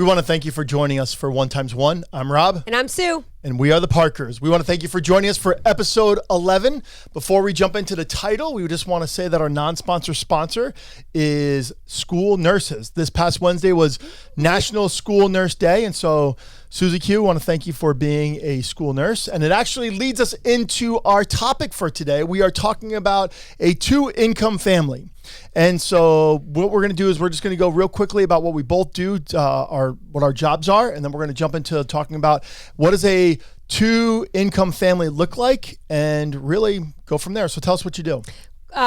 We want to thank you for joining us for 1x1. I'm Rob. And I'm Sue. And we are the Parkers. We want to thank you for joining us for episode 11. Before we jump into the title, we just want to say that our non-sponsor sponsor is School Nurses. This past Wednesday was National School Nurse Day. And so, Susie Q, I want to thank you for being a school nurse. And it actually leads us into our topic for today. We are talking about a two-income family. And so what we're going to do is we're just going to go real quickly about what we both do, what our jobs are, and then we're going to jump into talking about what does a two-income family look like and really go from there. So tell us what you do.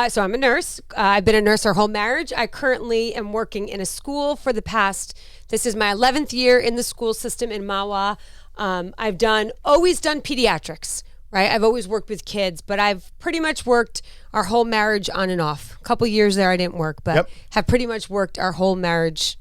So I'm a nurse. I've been a nurse our whole marriage. I currently am working in a school for this is my 11th year in the school system in Mahwah. I've always done pediatrics. Right, I've always worked with kids, but I've pretty much worked our whole marriage on and off. A couple years there I didn't work, but have pretty much worked our whole marriage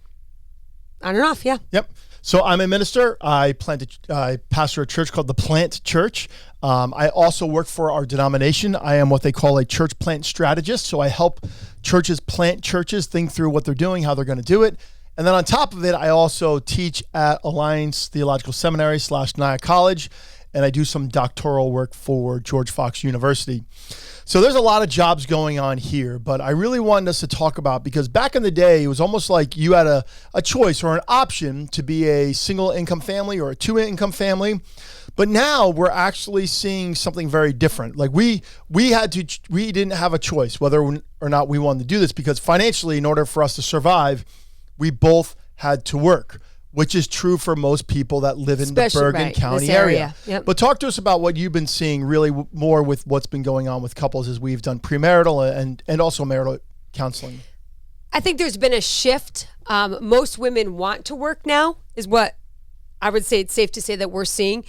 on and off, yeah. Yep. So I'm a minister. I pastor a church called the Plant Church. I also work for our denomination. I am what they call a church plant strategist. So I help churches plant churches, think through what they're doing, how they're going to do it. And then on top of it, I also teach at Alliance Theological Seminary / Nyack College. And I do some doctoral work for George Fox University. So there's a lot of jobs going on here, but I really wanted us to talk about, because back in the day, it was almost like you had a choice or an option to be a single income family or a two income family. But now we're actually seeing something very different. Like we didn't have a choice whether or not we wanted to do this, because financially, in order for us to survive, we both had to work, which is true for most people that live in the Bergen County area. Yep. But talk to us about what you've been seeing really more with what's been going on with couples as we've done premarital and also marital counseling. I think there's been a shift. Most women want to work now is what I would say. It's safe to say that we're seeing.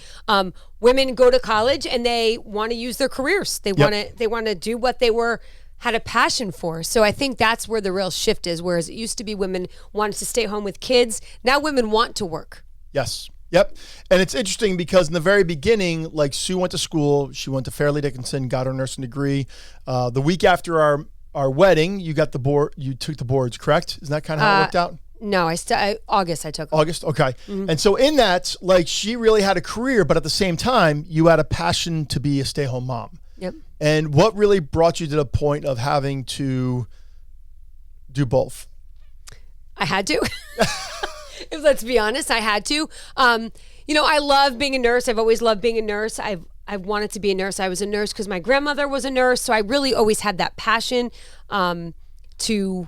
Women go to college and they want to use their careers. They want to do what they had a passion for. So I think that's where the real shift is. Whereas it used to be women wanted to stay home with kids. Now women want to work. Yes. Yep. And it's interesting because in the very beginning, like Sue went to school, she went to Fairleigh Dickinson, got her nursing degree. The week after our wedding, you took the boards, correct? Isn't that kind of how it worked out? No, August I took them. August, okay. Mm-hmm. And so in that, like, she really had a career, but at the same time, you had a passion to be a stay-home mom. Yep. And what really brought you to the point of having to do both? I had to. Let's be honest, I had to. I love being a nurse. I've always loved being a nurse. I've wanted to be a nurse. I was a nurse because my grandmother was a nurse. So I really always had that passion to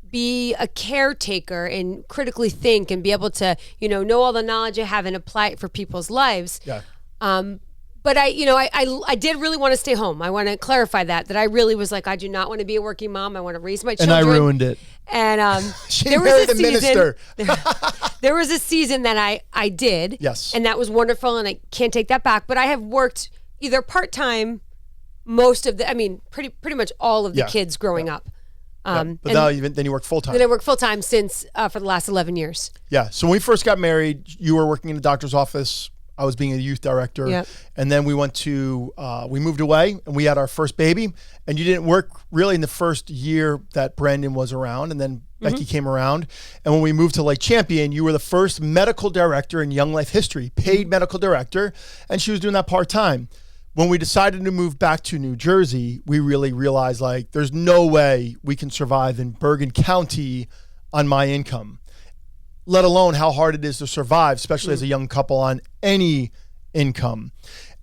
be a caretaker and critically think and be able to, know all the knowledge I have and apply it for people's lives. Yeah. But I did really want to stay home. I want to clarify that I really was like, I do not want to be a working mom. I want to raise my children. And I ruined it. And there was a minister. There was a season that I did. Yes. And that was wonderful, and I can't take that back. But I have worked either part-time pretty much all of the kids growing up. But then you work full-time. Then I work full-time since for the last 11 years. Yeah. So when we first got married, you were working in a doctor's office. I was being a youth director. Yep. And then we we moved away and we had our first baby, and you didn't work really in the first year that Brandon was around. And then Becky came around. And when we moved to Lake Champion, you were the first medical director in Young Life history, paid medical director. And she was doing that part-time. When we decided to move back to New Jersey, we really realized there's no way we can survive in Bergen County on my income, let alone how hard it is to survive, especially as a young couple on any income.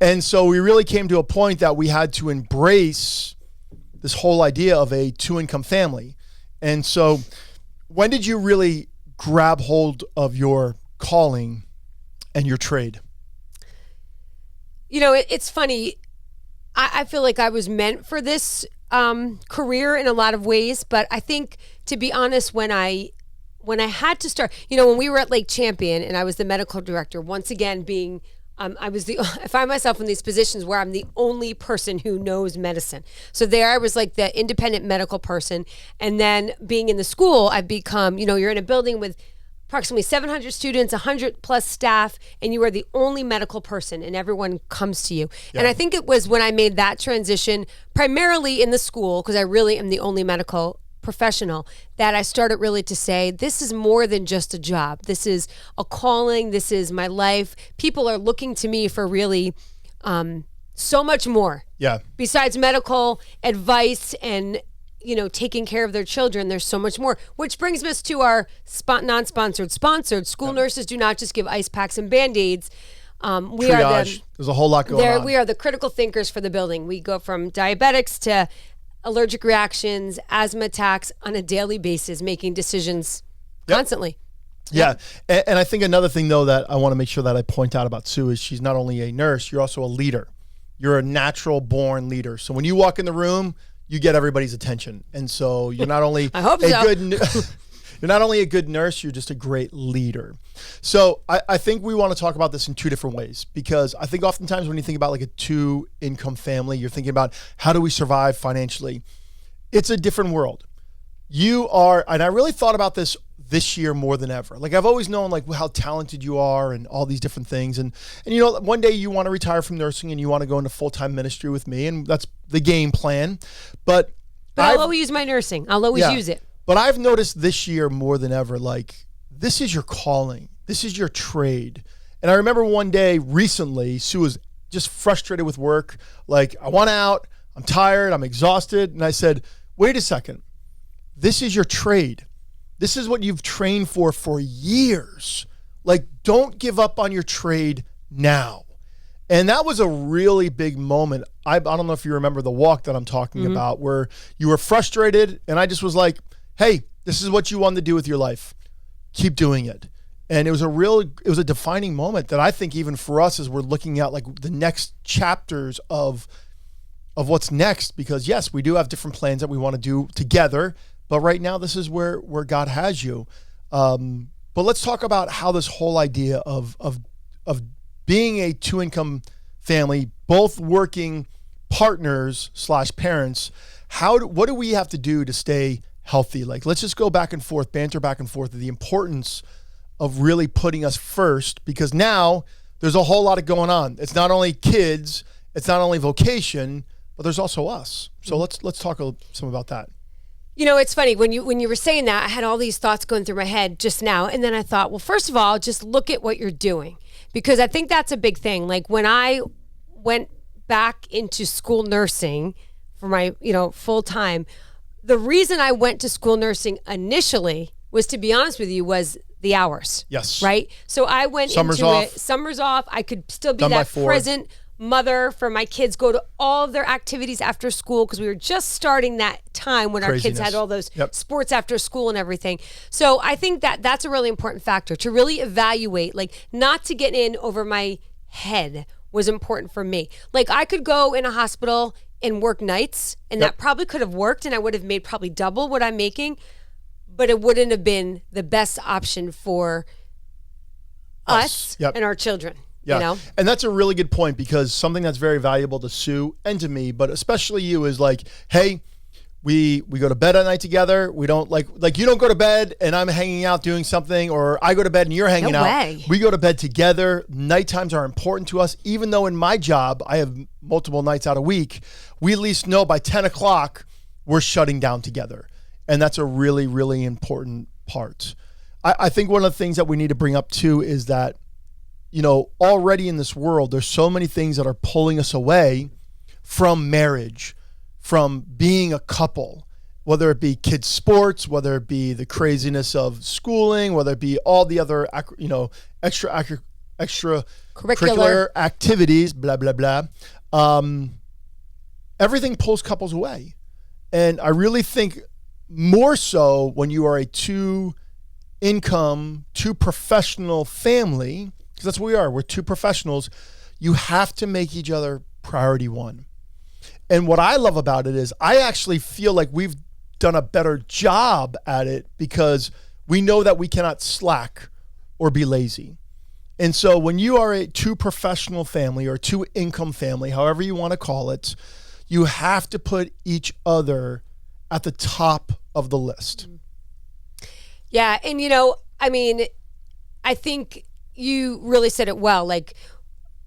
And so we really came to a point that we had to embrace this whole idea of a two-income family. And so when did you really grab hold of your calling and your trade? It's funny. I feel like I was meant for this career in a lot of ways, but I think, to be honest, when I had to start, when we were at Lake Champion and I was the medical director, once again being, I find myself in these positions where I'm the only person who knows medicine. So there I was like the independent medical person. And then being in the school, I've become, you're in a building with approximately 700 students, 100 plus staff, and you are the only medical person and everyone comes to you. Yeah. And I think it was when I made that transition, primarily in the school, because I really am the only medical professional that I started really to say, this is more than just a job. This is a calling. This is my life. People are looking to me for really so much more. Yeah. Besides medical advice and, taking care of their children, there's so much more, which brings us to our non-sponsored, sponsored. School nurses do not just give ice packs and Band-Aids. We Triage. There's a whole lot going on. We are the critical thinkers for the building. We go from diabetics to allergic reactions, asthma attacks on a daily basis, making decisions constantly. Yeah. And I think another thing, though, that I want to make sure that I point out about Sue is she's not only a nurse, you're also a leader. You're a natural born leader. So when you walk in the room, you get everybody's attention. And so you're not only I hope so. You're not only a good nurse, you're just a great leader. So I think we want to talk about this in two different ways, because I think oftentimes when you think about like a 2-income family, you're thinking about how do we survive financially? It's a different world. You are, and I really thought about this year more than ever. Like I've always known like how talented you are and all these different things. And one day you want to retire from nursing and you want to go into full-time ministry with me, and that's the game plan. But I'll always use my nursing. I'll always use it. But I've noticed this year more than ever, like this is your calling. This is your trade. And I remember one day recently, Sue was just frustrated with work. Like, I want out. I'm tired. I'm exhausted. And I said, wait a second. This is your trade. This is what you've trained for years. Like, don't give up on your trade now. And that was a really big moment. I don't know if you remember the walk that I'm talking about, where you were frustrated. And I just was like, hey, this is what you wanted to do with your life. Keep doing it. And it was a defining moment that I think even for us as we're looking at like the next chapters of what's next, because yes, we do have different plans that we want to do together, but right now this is where God has you. But let's talk about how this whole idea of being a 2-income family, both working partners / parents, what do we have to do to stay healthy? Like, let's just go back and forth, banter back and forth, the importance of really putting us first, because now there's a whole lot of going on. It's not only kids, it's not only vocation, but there's also us. So let's talk some about that. It's funny when you were saying that, I had all these thoughts going through my head just now, and then I thought, well, first of all, just look at what you're doing, because I think that's a big thing. Like when I went back into school nursing for my full time, the reason I went to school nursing initially was, to be honest with you, was the hours. Yes. Right? So I went Summers into off. it. Summers off. I could still be Done by that 4. present mother for my kids, go to all of their activities after school, because we were just starting that time when our kids had all those sports after school and everything. So I think that's a really important factor to really evaluate, like not to get in over my head was important for me. Like I could go in a hospital and work nights, and that probably could have worked, and I would have made probably double what I'm making, but it wouldn't have been the best option for us and our children. Yeah. And that's a really good point, because something that's very valuable to Sue and to me, but especially you, is like, hey, we go to bed at night together. We don't like you don't go to bed and I'm hanging out doing something, or I go to bed and you're hanging out. Way. We go to bed together. Night times are important to us. Even though in my job, I have multiple nights out a week, we at least know by 10 o'clock, we're shutting down together. And that's a really, really important part. I think one of the things that we need to bring up too is that, already in this world, there's so many things that are pulling us away from marriage, from being a couple, whether it be kids' sports, whether it be the craziness of schooling, whether it be all the other, extracurricular activities, blah, blah, blah. Everything pulls couples away. And I really think more so when you are a 2-income, 2-professional family, because that's what we are. We're 2 professionals. You have to make each other priority one. And what I love about it is I actually feel like we've done a better job at it, because we know that we cannot slack or be lazy. And so when you are a 2-professional family or 2-income family, however you want to call it, you have to put each other at the top of the list. Yeah. And, I think you really said it well, like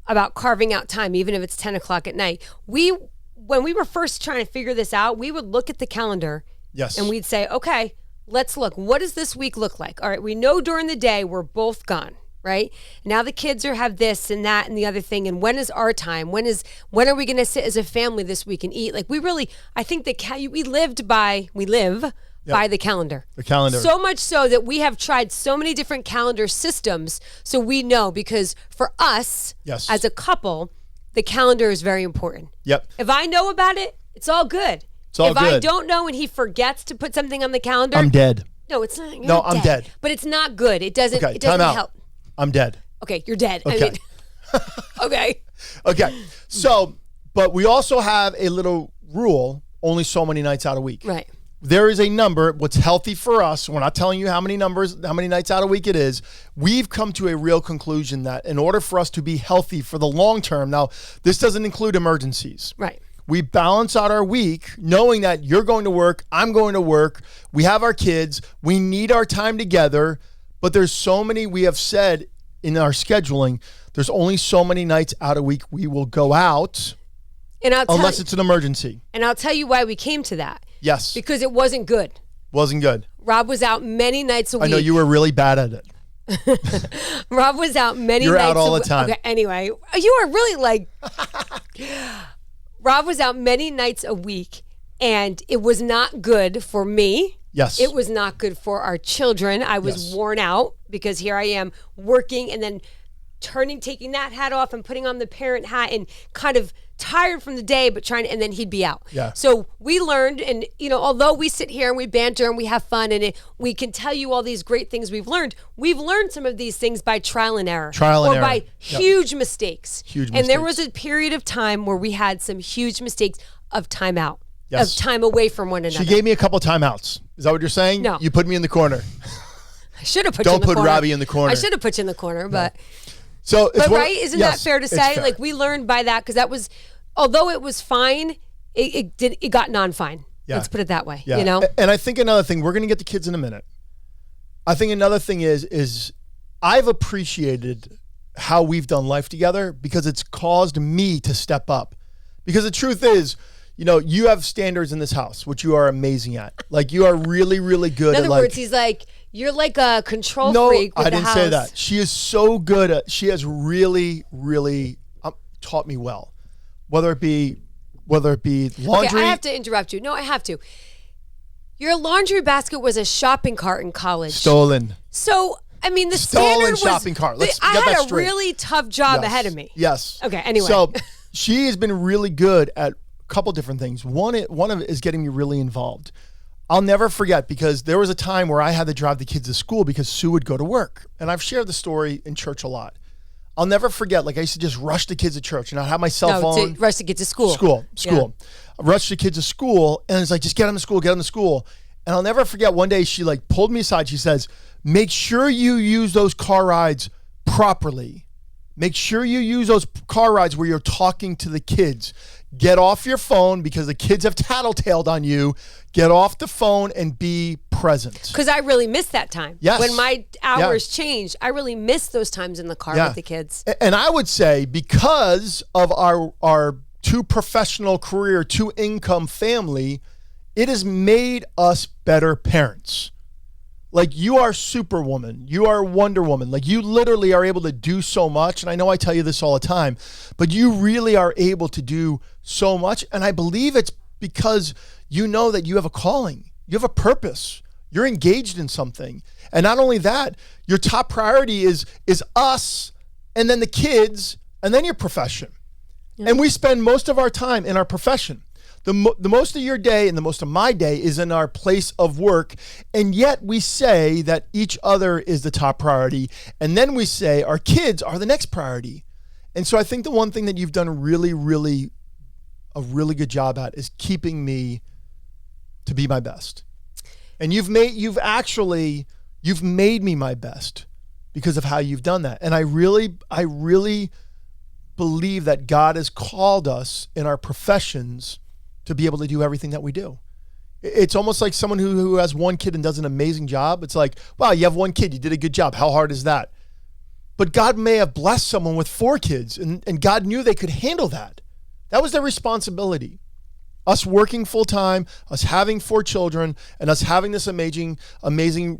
about carving out time, even if it's 10 o'clock at night. When we were first trying to figure this out, we would look at the calendar Yes. And we'd say, okay, let's look. What does this week look like? All right, we know during the day we're both gone, right? Now the kids have this and that and the other thing. And when is our time? When are we going to sit as a family this week and eat? Like I think we live by the calendar. The calendar. So much so that we have tried so many different calendar systems. So we know, because for us as a couple, the calendar is very important. Yep. If I know about it, it's all good. If I don't know and he forgets to put something on the calendar, I'm dead. No, it's not. No, I'm dead. But it's not good. It doesn't. Okay, It doesn't time out. help. I'm dead. Okay, you're dead. Okay. Okay. Okay. So, but we also have a little rule: only so many nights out a week. Right. There is a number. What's healthy for us? We're not telling you how many nights out a week it is. We've come to a real conclusion that in order for us to be healthy for the long term, now this doesn't include emergencies. Right. We balance out our week knowing that you're going to work, I'm going to work, we have our kids, we need our time together, but there's so many, we have said in our scheduling, there's only so many nights out a week we will go out unless it's an emergency. And I'll tell you why we came to that. Yes. Because it wasn't good. Wasn't good. Rob was out many nights a week. I know you were really bad at it. Rob was out many nights a week. You're out all the time. Okay, anyway, you are really like... Rob was out many nights a week, and it was not good for me. Yes. It was not good for our children. I was worn out because here I am working and then taking that hat off and putting on the parent hat and kind of tired from the day, but and then he'd be out. Yeah. So we learned, and although we sit here and we banter and we have fun and we can tell you all these great things we've learned some of these things by trial and error. Or by huge mistakes. And there was a period of time where we had some huge mistakes of time out. Of time away from one another. She gave me a couple timeouts. Is that what you're saying? No. You put me in the corner. I should have put you in the corner. Don't put Robbie in the corner. I should have put you in the corner, but... So, right? Isn't that fair to say? Fair. Like we learned by that because that was, although it was fine, it got non-fine. Yeah. Let's put it that way. Yeah. And I think another thing, we're going to get the kids in a minute. I think another thing is I've appreciated how we've done life together because it's caused me to step up. Because the truth is, you have standards in this house, which you are amazing at. Like you are really, really good at. In other words, he's like, you're like a control freak with the house. No, I didn't say that. She is so good at, she has really, really taught me well. Whether it be laundry. Okay, I have to interrupt you. No, I have to. Your laundry basket was a shopping cart in college. Stolen. So, I mean, the Stolen standard was... shopping cart. Let's I get that had straight. A really tough job ahead of me. Yes. Okay, anyway. So, she has been really good at a couple different things. One of it is getting me really involved. I'll never forget because there was a time where I had to drive the kids to school because Sue would go to work. And I've shared the story in church a lot. I'll never forget, like I used to just rush the kids to church and I'd have my cell phone. Rush the kids to school. School. Yeah. Rush the kids to school and it's like, just get them to school. And I'll never forget one day she like pulled me aside. She says, make sure you use those car rides properly. Make sure you use those car rides where you're talking to the kids. Get off your phone because the kids have tattletaled on you. Get off the phone and be present. Because I really missed that time. Yes. When my hours changed, I really missed those times in the car with the kids. And I would say because of our two professional career, two income family, it has made us better parents. Like you are Superwoman, you are Wonder Woman. Like you literally are able to do so much. And I know I tell you this all the time, but you really are able to do so much. And I believe it's because you know that you have a calling, you have a purpose, you're engaged in something. And not only that, your top priority is us and then the kids and then your profession. Yeah. And we spend most of our time in our profession. The most of your day and the most of my day is in our place of work. And yet we say that each other is the top priority. And then we say our kids are the next priority. And so I think the one thing that you've done a really good job at is keeping me to be my best. And you've made me my best because of how you've done that. And I really believe that God has called us in our professions to be able to do everything that we do. It's almost like someone who has one kid and does an amazing job. It's like, wow, you have one kid, you did a good job. How hard is that? But God may have blessed someone with 4 kids and God knew they could handle that. That was their responsibility. Us working full time, us having 4 children, and us having this amazing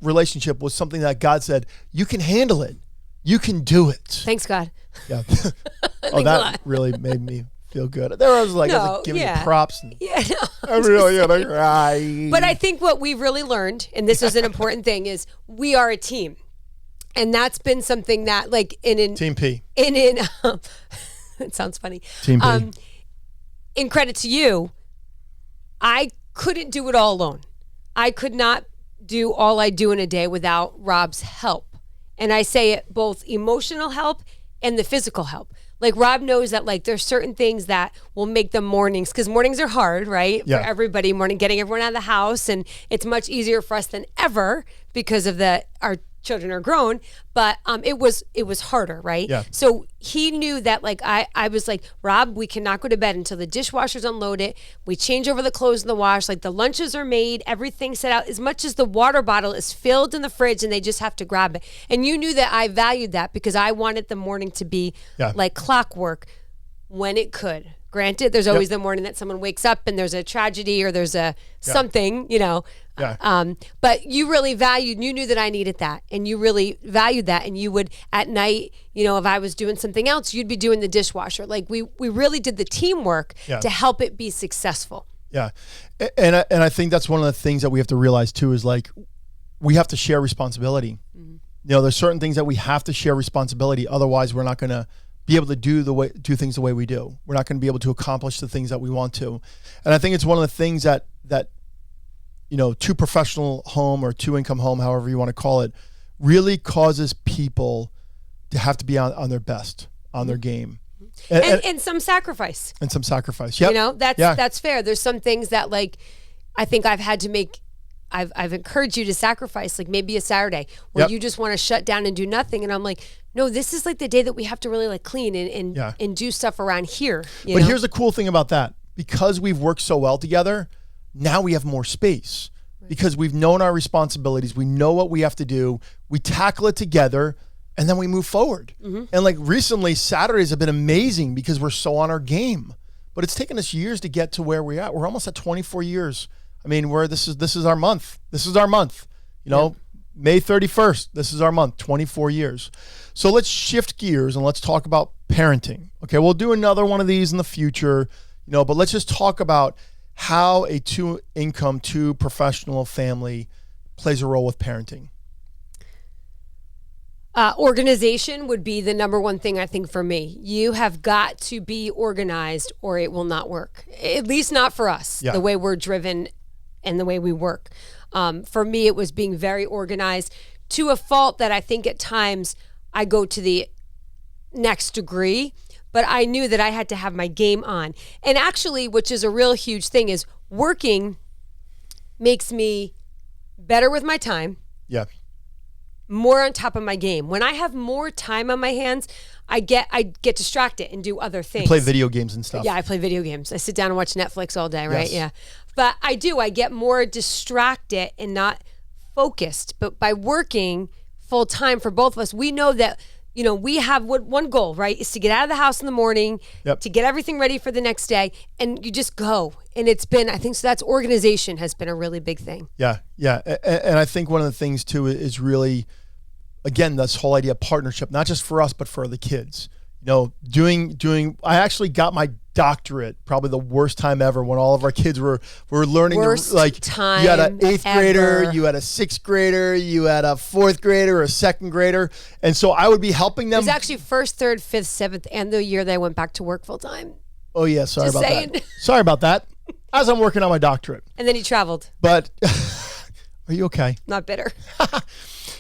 relationship was something that God said, you can handle it. You can do it. Thanks, God. Yeah. Oh, that really made me feel good. There I was like, I was like giving you props. And I really gonna cry. But I think what we've really learned, and this is an important thing, is we are a team. And that's been something that, like, Team P. It sounds funny. Team P. In credit to you, I couldn't do it all alone. I could not do all I do in a day without Rob's help. And I say it both emotional help and the physical help. Like, Rob knows that, like, there's certain things that will make the mornings, because mornings are hard, right? Yeah. For everybody, getting everyone out of the house. And it's much easier for us than ever because of our children are grown, but it was harder, right? Yeah. So he knew that, like, I was like, Rob, we cannot go to bed until the dishwasher's unloaded. We change over the clothes in the wash, like the lunches are made, everything's set out, as much as the water bottle is filled in the fridge and they just have to grab it. And you knew that I valued that because I wanted the morning to be like clockwork when it could. Granted, there's always the morning that someone wakes up and there's a tragedy or there's a something, you know. Yeah. But you really valued, you knew that I needed that, and you really valued that. And you would, at night, you know, if I was doing something else, you'd be doing the dishwasher. Like, we really did the teamwork to help it be successful. Yeah. And I think that's one of the things that we have to realize too, is like, we have to share responsibility. Mm-hmm. You know, there's certain things that we have to share responsibility. Otherwise, we're not going to be able to do things the way we do. We're not going to be able to accomplish the things that we want to. And I think it's one of the things that you know, 2-professional home or 2-income home, however you want to call it, really causes people to have to be on their best, on their game. And some sacrifice. And some sacrifice. Yep. You know, that's fair. There's some things that, like, I think I've had to make. I've encouraged you to sacrifice, like maybe a Saturday where you just want to shut down and do nothing. And I'm like, no, this is like the day that we have to really, like, clean and do stuff around here. But here's the cool thing about that. Because we've worked so well together, now we have more space because we've known our responsibilities. We know what we have to do. We tackle it together and then we move forward. Mm-hmm. And like recently, Saturdays have been amazing because we're so on our game, but it's taken us years to get to where we're at. We're almost at 24 years. I mean, this is our month. This is our month, you know, May 31st. This is our month, 24 years. So let's shift gears and let's talk about parenting. Okay. We'll do another one of these in the future, you know, but let's just talk about how a 2-income, 2-professional family plays a role with parenting. Organization would be the number one thing, I think, for me. You have got to be organized or it will not work, at least not for us, the way we're driven and the way we work. For me, it was being very organized to a fault that I think at times I go to the next degree. But I knew that I had to have my game on. And actually, which is a real huge thing, is working makes me better with my time. Yeah. More on top of my game. When I have more time on my hands, I get distracted and do other things. You play video games and stuff. Yeah, I play video games. I sit down and watch Netflix all day, right? Yes. Yeah. But I get more distracted and not focused. But by working full time for both of us, we know that, you know, we have one goal, right? Is to get out of the house in the morning, to get everything ready for the next day, and you just go. And it's been, I think, so that's organization has been a really big thing. Yeah, yeah. And I think one of the things too is really, again, this whole idea of partnership, not just for us, but for the kids. You know, doing. I actually got my doctorate probably the worst time ever when all of our kids were learning worst to, like, time you had an 8th grader, ever. you had a 6th grader, you had a 4th grader, a 2nd grader, and so I would be helping them. It was actually 1st, 3rd, 5th, 7th, and the year they went back to work full time. Oh yeah, sorry Just about saying. that. Sorry about that. As I'm working on my doctorate. And then he traveled. But are you okay? Not bitter.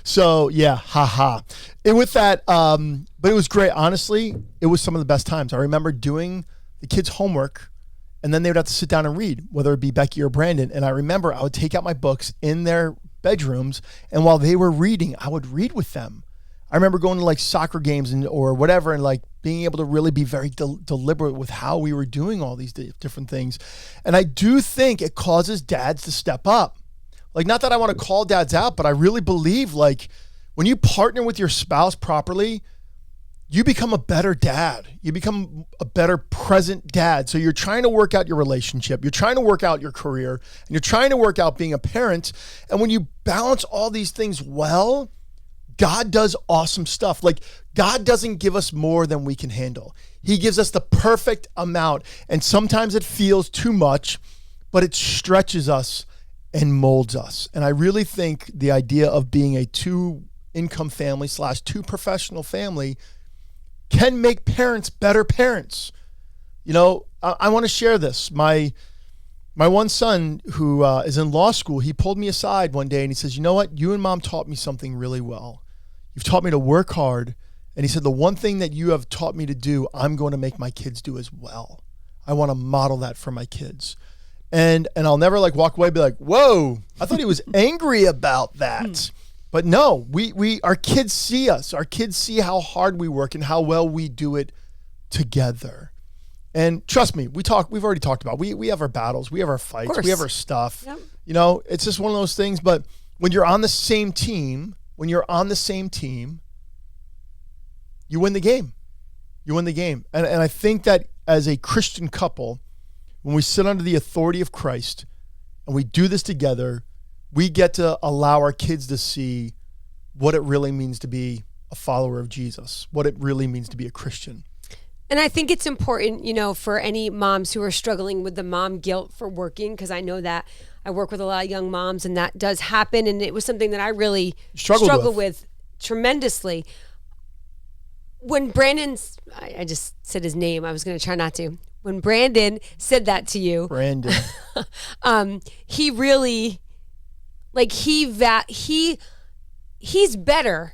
So yeah, haha. And with that, but it was great. Honestly, it was some of the best times. I remember doing the kids' homework, and then they would have to sit down and read, whether it be Becky or Brandon. And I remember I would take out my books in their bedrooms, and while they were reading, I would read with them. I remember going to like soccer games or whatever, and like being able to really be very deliberate with how we were doing all these different things. And I do think it causes dads to step up. Like, not that I want to call dads out, but I really believe, like, when you partner with your spouse properly, you become a better dad. You become a better present dad. So you're trying to work out your relationship. You're trying to work out your career. And you're trying to work out being a parent. And when you balance all these things well, God does awesome stuff. Like, God doesn't give us more than we can handle. He gives us the perfect amount. And sometimes it feels too much, but it stretches us and molds us. And I really think the idea of being a 2-income family / 2 professional family can make parents better parents. You know, I want to share this. My one son who is in law school, he pulled me aside one day and he says, you know what? You and mom taught me something really well. You've taught me to work hard. And he said, the one thing that you have taught me to do, I'm going to make my kids do as well. I want to model that for my kids. And I'll never like walk away and be like, whoa, I thought he was angry about that. But no, our kids see us. Our kids see how hard we work and how well we do it together. And trust me, we've already talked about, we have our battles, we have our fights, we have our stuff. Yep. You know, it's just one of those things. But when you're on the same team, you win the game. You win the game. And I think that as a Christian couple, when we sit under the authority of Christ and we do this together, we get to allow our kids to see what it really means to be a follower of Jesus, what it really means to be a Christian. And I think it's important, you know, for any moms who are struggling with the mom guilt for working, because I know that I work with a lot of young moms and that does happen. And it was something that I really struggled with tremendously. When I just said his name, I was going to try not to. When Brandon said that to you, he really, like, he's better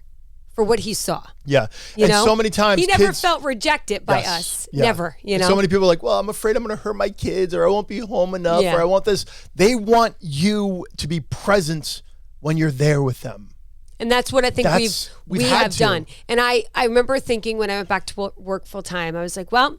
for what he saw. Yeah. You know? So many times he never felt rejected by us. Yeah. Never, you know. So many people are like, well, I'm afraid I'm going to hurt my kids, or I won't be home enough, or I want this. They want you to be present when you're there with them. And that's what I think we have done. And I remember thinking when I went back to work full time, I was like, well,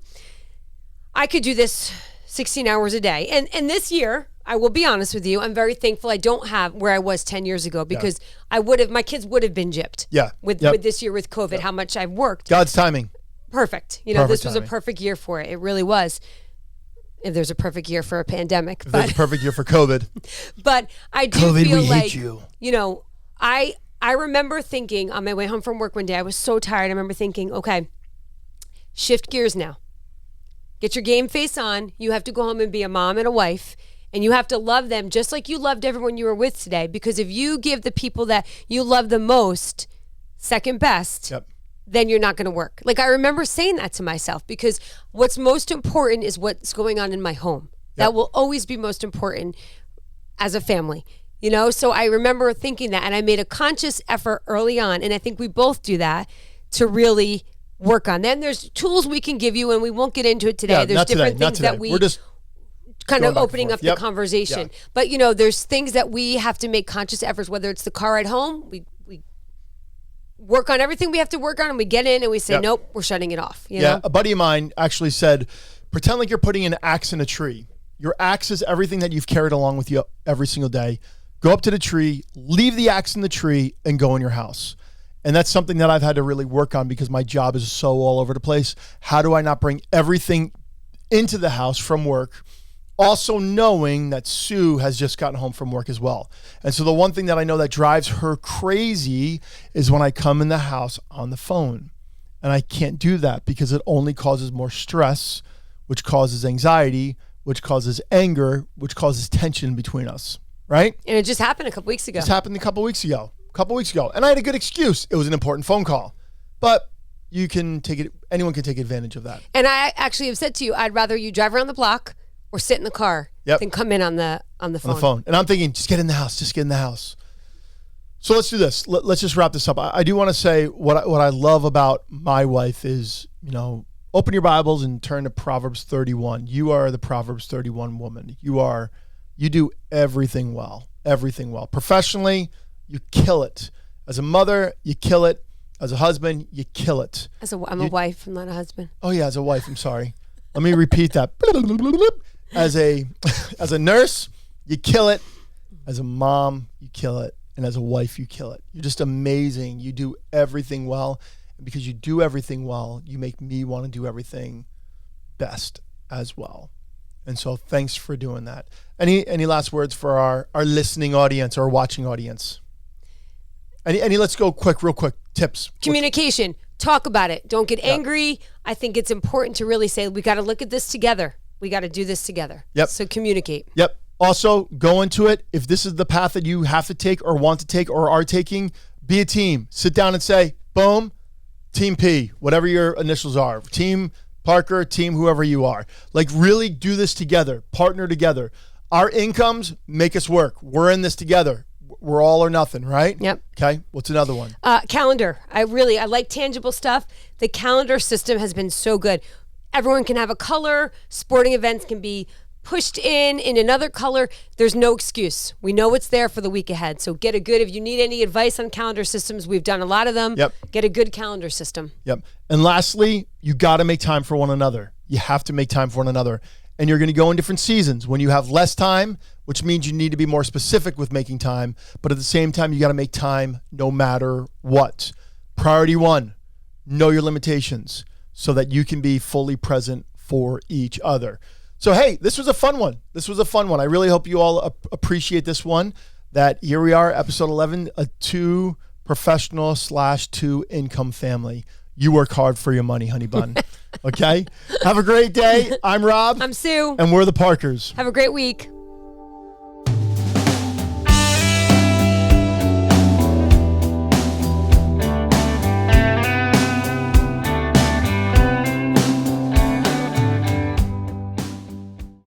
I could do this 16 hours a day. And this year, I will be honest with you, I'm very thankful I don't have where I was 10 years ago, because my kids would have been gypped. Yeah. With this year with COVID, how much I've worked. God's timing. Perfect. You know, this was a perfect year for it. It really was. If there's a perfect year for a pandemic. There's a perfect year for COVID. But I do COVID, feel we like, hate you. You know, I remember thinking on my way home from work one day, I was so tired. I remember thinking, okay, shift gears now. Get your game face on. You have to go home and be a mom and a wife, and you have to love them just like you loved everyone you were with today. Because if you give the people that you love the most second best, then you're not going to work. Like, I remember saying that to myself, because what's most important is what's going on in my home. That will always be most important as a family. You know, so I remember thinking that, and I made a conscious effort early on, and I think we both do that, to really work on. Then there's tools we can give you, and we won't get into it today. Yeah, there's different things that we're just kind of opening up the conversation. Yeah. But, you know, there's things that we have to make conscious efforts, whether it's the car ride home, we work on everything we have to work on, and we get in and we say, nope, we're shutting it off. You know? A buddy of mine actually said, pretend like you're putting an axe in a tree. Your axe is everything that you've carried along with you every single day. Go up to the tree, leave the axe in the tree, and go in your house. And that's something that I've had to really work on, because my job is so all over the place. How do I not bring everything into the house from work? Also knowing that Sue has just gotten home from work as well. And so the one thing that I know that drives her crazy is when I come in the house on the phone. And I can't do that, because it only causes more stress, which causes anxiety, which causes anger, which causes tension between us. Right? And it just happened a couple weeks ago. It happened a couple weeks ago. And I had a good excuse. It was an important phone call. But anyone can take advantage of that. And I actually have said to you, I'd rather you drive around the block or sit in the car than come in on the phone. And I'm thinking, just get in the house. So let's do this. Let's just wrap this up. I do want to say what I love about my wife is, you know, open your Bibles and turn to Proverbs 31. You are the Proverbs 31 woman. You do everything well. Professionally, you kill it. As a mother, you kill it. As a husband, you kill it. I'm a wife, I'm not a husband. Oh yeah, as a wife, I'm sorry. Let me repeat that. As a nurse, you kill it. As a mom, you kill it. And as a wife, you kill it. You're just amazing. You do everything well. And because you do everything well, you make me want to do everything best as well. And so thanks for doing that. Any last words for our listening audience or watching audience? Any let's go real quick tips. Communication. Talk about it. Don't get angry. I think it's important to really say, we got to look at this together. We got to do this together. Yep. So communicate. Yep. Also, go into it. If this is the path that you have to take or want to take or are taking, be a team. Sit down and say, boom, Team P, whatever your initials are. Team Parker, team whoever you are. Like, really do this together. Partner together. Our incomes make us work. We're in this together. We're all or nothing, right? Yep. Okay. What's another one? Calendar. I like tangible stuff. The calendar system has been so good. Everyone can have a color. Sporting events can be pushed in another color. There's no excuse. We know what's there for the week ahead. So get a good, if you need any advice on calendar systems, we've done a lot of them. Yep. Get a good calendar system. Yep. And lastly, you got to make time for one another. You have to make time for one another. And you're going to go in different seasons when you have less time, which means you need to be more specific with making time. But at the same time, you got to make time no matter what. Priority one, know your limitations so that you can be fully present for each other. So, hey, this was a fun one. I really hope you all appreciate this one. That here we are, episode 11, a 2 professional / 2 income family. You work hard for your money, honey bun. Okay? Have a great day. I'm Rob. I'm Sue. And we're the Parkers. Have a great week.